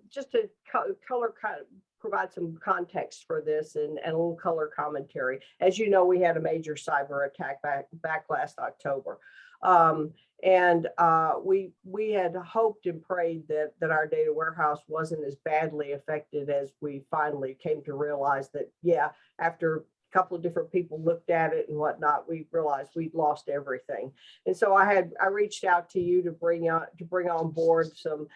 just to provide some context for this and a little color commentary. As you know, we had a major cyber attack back last October. We had hoped and prayed that our data warehouse wasn't as badly affected as we finally came to realize that, yeah, after a couple of different people looked at it and whatnot, we realized we'd lost everything. And so I reached out to you to bring on board some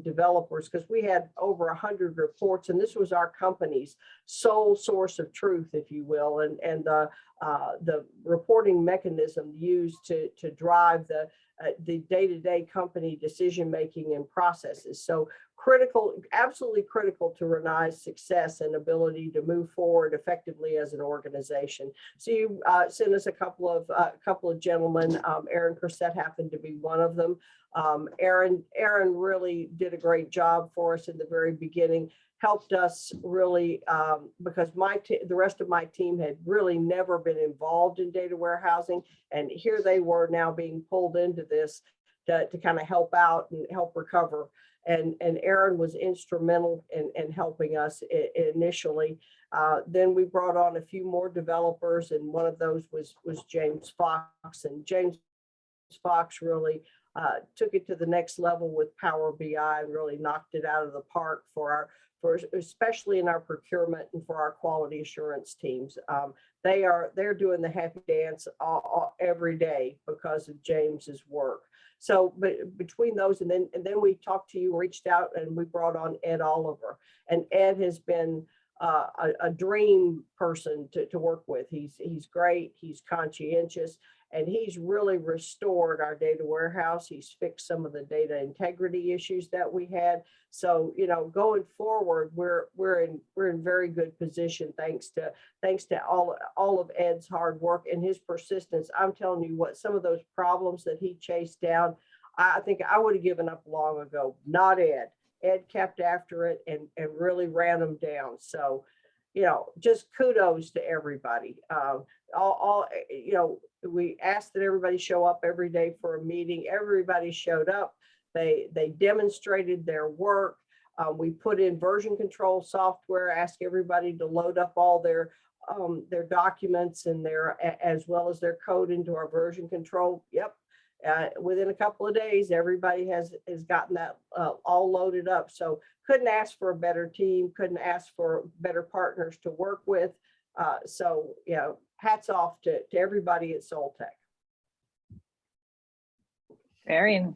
developers, because we had over 100 reports, and this was our company's sole source of truth, if you will, and the reporting mechanism used to drive the day-to-day company decision-making and processes. So critical, absolutely critical to Rinnai's success and ability to move forward effectively as an organization. So you sent us a couple of gentlemen. Aaron Cressette happened to be one of them. Aaron really did a great job for us in the very beginning, helped us really, because the rest of my team had really never been involved in data warehousing. And here they were now being pulled into this to kind of help out and help recover. And Aaron was instrumental in helping us initially. Then we brought on a few more developers, and one of those was James Fox. And James Fox really took it to the next level with PowerBI and really knocked it out of the park especially in our procurement and for our quality assurance teams. They're doing the happy dance every day because of James's work. So, but between those, and then we talked to you, reached out, and we brought on Ed Oliver. And Ed has been a dream person to work with. He's great. He's conscientious, and he's really restored our data warehouse. He's fixed some of the data integrity issues that we had. So, you know, going forward, we're in very good position thanks to all of Ed's hard work and his persistence. I'm telling you what, some of those problems that he chased down, I think I would have given up long ago. Not Ed. Ed kept after it and really ran them down. So, you know, just kudos to everybody. You know, we asked that everybody show up every day for a meeting. Everybody showed up. They demonstrated their work. We put in version control software, asked everybody to load up all their documents and as well as their code into our version control. Yep. Within a couple of days, everybody has gotten that all loaded up. So couldn't ask for a better team, couldn't ask for better partners to work with. So, you know, hats off to everybody at SOLTECH. Very